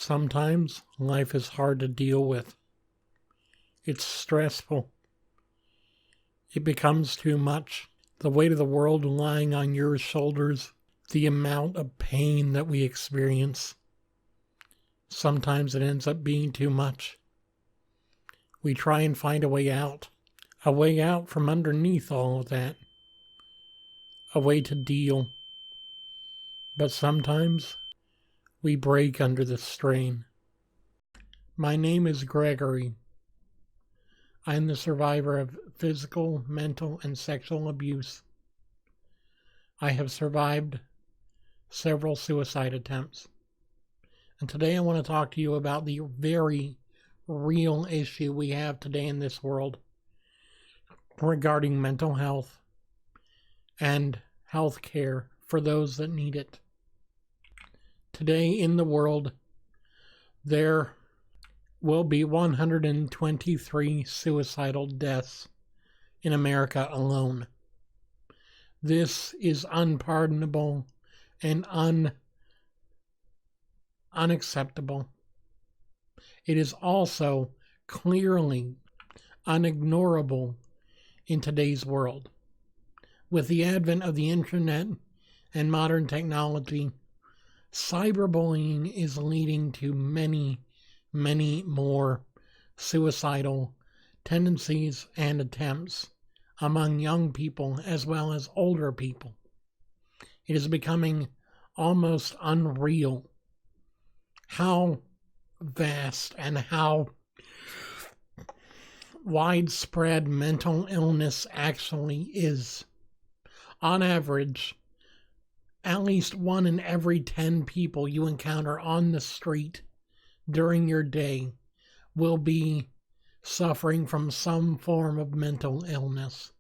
Sometimes life is hard to deal with. It's stressful. It becomes too much. The weight of the world lying on your shoulders, the amount of pain that we experience. Sometimes it ends up being too much. We try and find a way out from underneath all of that, a way to deal. But sometimes we break under the strain. My name is Gregory. I am the survivor of physical, mental, and sexual abuse. I have survived several suicide attempts. And today I want to talk to you about the very real issue we have today in this world regarding mental health and health care for those that need it. Today in the world, there will be 123 suicidal deaths in America alone. This is unpardonable and unacceptable. It is also clearly unignorable in today's world. With the advent of the internet and modern technology, cyberbullying is leading to many more suicidal tendencies and attempts among young people as well as older people. It is becoming almost unreal how vast and how widespread mental illness actually is. On average, at least 1 in every 10 people you encounter on the street during your day will be suffering from some form of mental illness,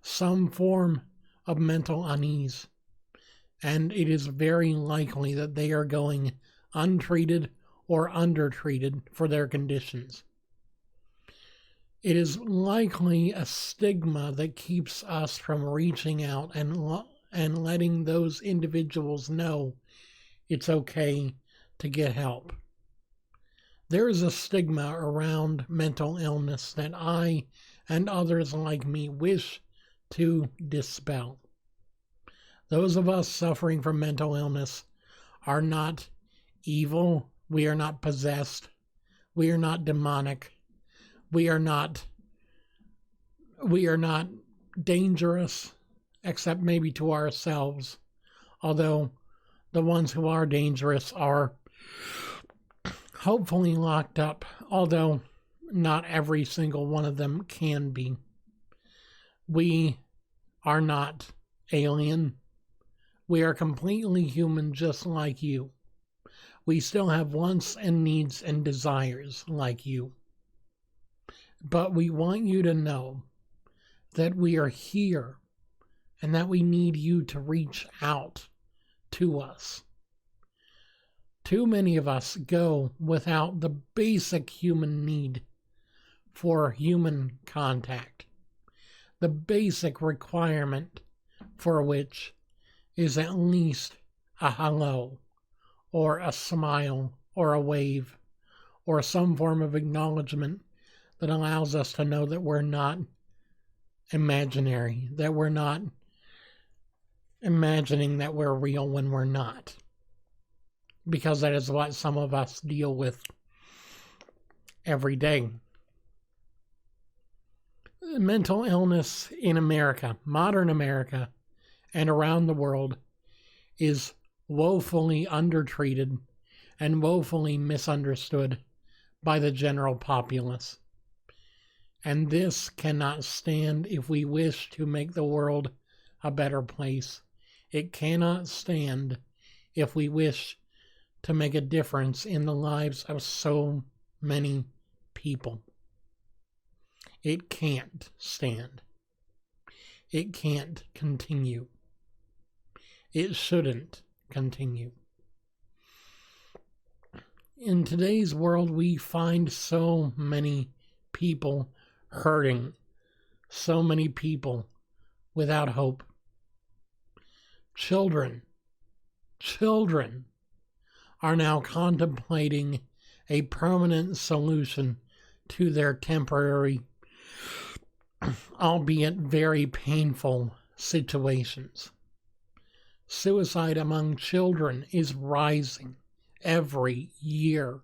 some form of mental unease. And it is very likely that they are going untreated or undertreated for their conditions. It is likely a stigma that keeps us from reaching out and letting those individuals know it's okay to get help. There is a stigma around mental illness that I and others like me wish to dispel. Those of us suffering from mental illness are not evil. We are not possessed. We are not demonic. We are not dangerous, except maybe to ourselves. Although the ones who are dangerous are hopefully locked up, although not every single one of them can be. We are not alien. We are completely human just like you. We still have wants and needs and desires like you. But we want you to know that we are here and that we need you to reach out to us. Too many of us go without the basic human need for human contact. The basic requirement for which is at least a hello, or a smile, or a wave, or some form of acknowledgement that allows us to know that we're not imaginary, that we're not imagining that we're real when we're not. Because that is what some of us deal with every day. Mental illness in America, modern America, and around the world is woefully undertreated and woefully misunderstood by the general populace. And this cannot stand if we wish to make the world a better place. It cannot stand if we wish to make a difference in the lives of so many people. It can't stand. It can't continue. It shouldn't continue. In today's world, we find so many people hurting, so many people without hope. Children are now contemplating a permanent solution to their temporary, albeit very painful, situations. Suicide among children is rising every year.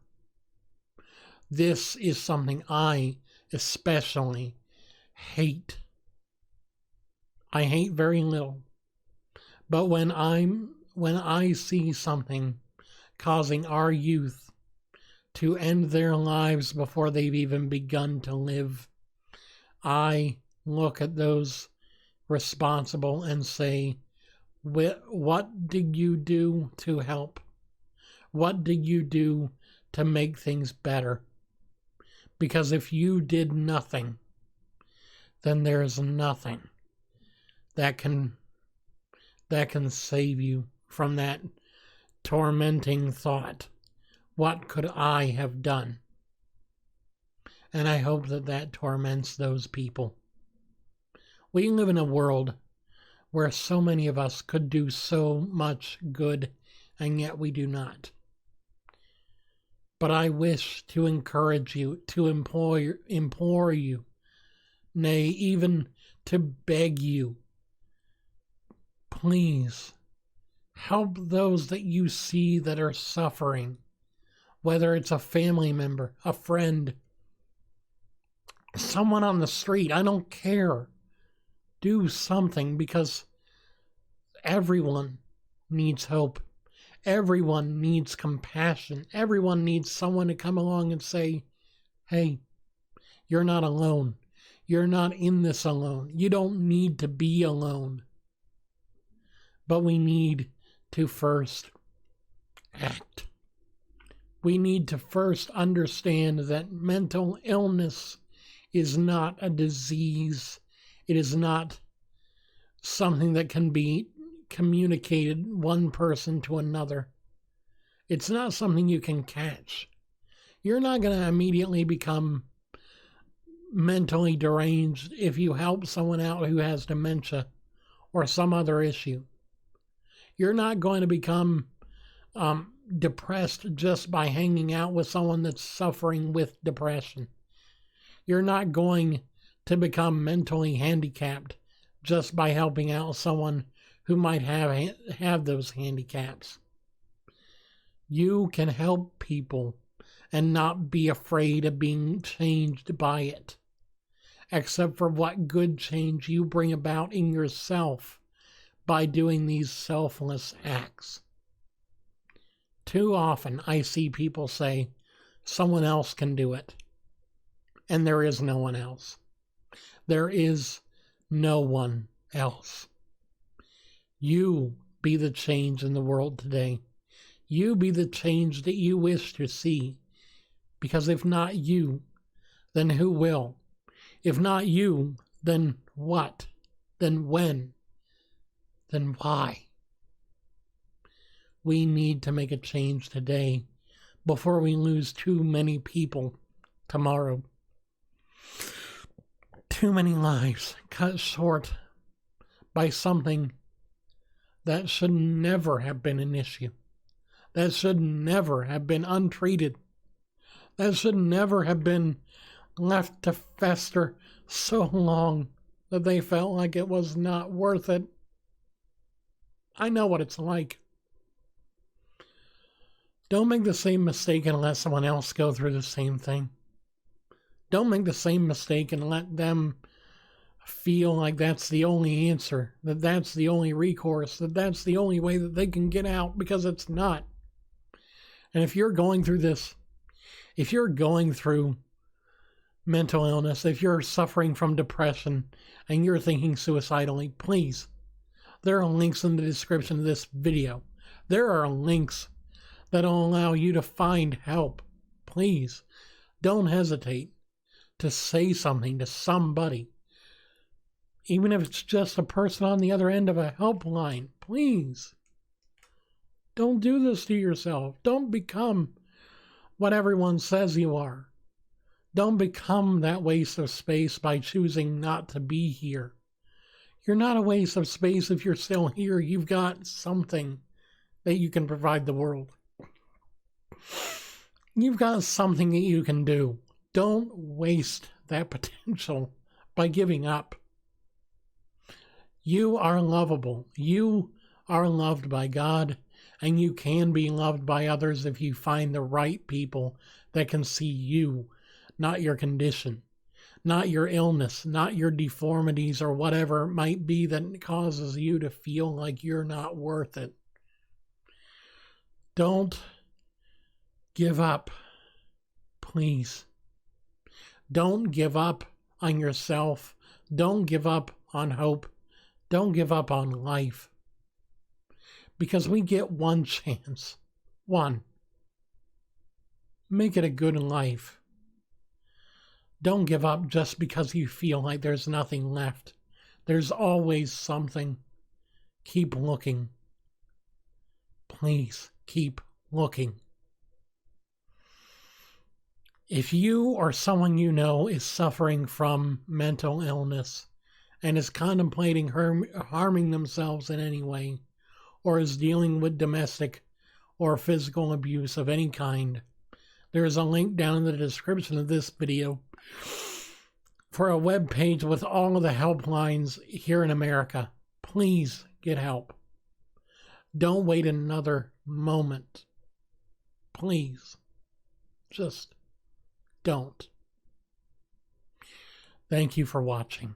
This is something I especially hate. I hate very little. But when I see something causing our youth to end their lives before they've even begun to live, I look at those responsible and say, what did you do to help? What did you do to make things better? Because if you did nothing, then there's nothing that can save you from that tormenting thought. What could I have done? And I hope that torments those people. We live in a world where so many of us could do so much good, and yet we do not. But I wish to encourage you, to implore you, nay, even to beg you, please help those that you see that are suffering, whether it's a family member, a friend, someone on the street. I don't care. Do something, because everyone needs hope. Everyone needs compassion. Everyone needs someone to come along and say, hey, you're not alone. You're not in this alone. You don't need to be alone. But we need to first act. We need to first understand that mental illness is not a disease. It is not something that can be communicated one person to another. It's not something you can catch. You're not going to immediately become mentally deranged if you help someone out who has dementia or some other issue. You're not going to become depressed just by hanging out with someone that's suffering with depression. You're not going to become mentally handicapped just by helping out someone who might have those handicaps. You can help people and not be afraid of being changed by it, except for what good change you bring about in yourself by doing these selfless acts. Too often I see people say, someone else can do it. And there is no one else. There is no one else. You be the change in the world today. You be the change that you wish to see. Because if not you, then who will? If not you, then what? Then when? Then why? We need to make a change today before we lose too many people tomorrow. Too many lives cut short by something that should never have been an issue. That should never have been untreated. That should never have been left to fester so long that they felt like it was not worth it. I know what it's like. Don't make the same mistake and let someone else go through the same thing. Don't make the same mistake and let them feel like that's the only answer, that that's the only recourse, that that's the only way that they can get out, because it's not. And if you're going through this, if you're going through mental illness, if you're suffering from depression and you're thinking suicidally, please, there are links in the description of this video. There are links that will allow you to find help. Please, don't hesitate to say something to somebody. Even if it's just a person on the other end of a helpline, please. Don't do this to yourself. Don't become what everyone says you are. Don't become that waste of space by choosing not to be here. You're not a waste of space if you're still here. You've got something that you can provide the world. You've got something that you can do. Don't waste that potential by giving up. You are lovable. You are loved by God, and you can be loved by others if you find the right people that can see you, not your condition, not your illness, not your deformities or whatever it might be that causes you to feel like you're not worth it. Don't give up, please. Don't give up on yourself. Don't give up on hope. Don't give up on life. Because we get one chance. One. Make it a good life. Don't give up just because you feel like there's nothing left. There's always something. Keep looking. Please keep looking. If you or someone you know is suffering from mental illness and is contemplating harming themselves in any way, or is dealing with domestic or physical abuse of any kind, there is a link down in the description of this video for a web page with all of the helplines here in America. Please get help. Don't wait another moment. Please. Just don't. Thank you for watching.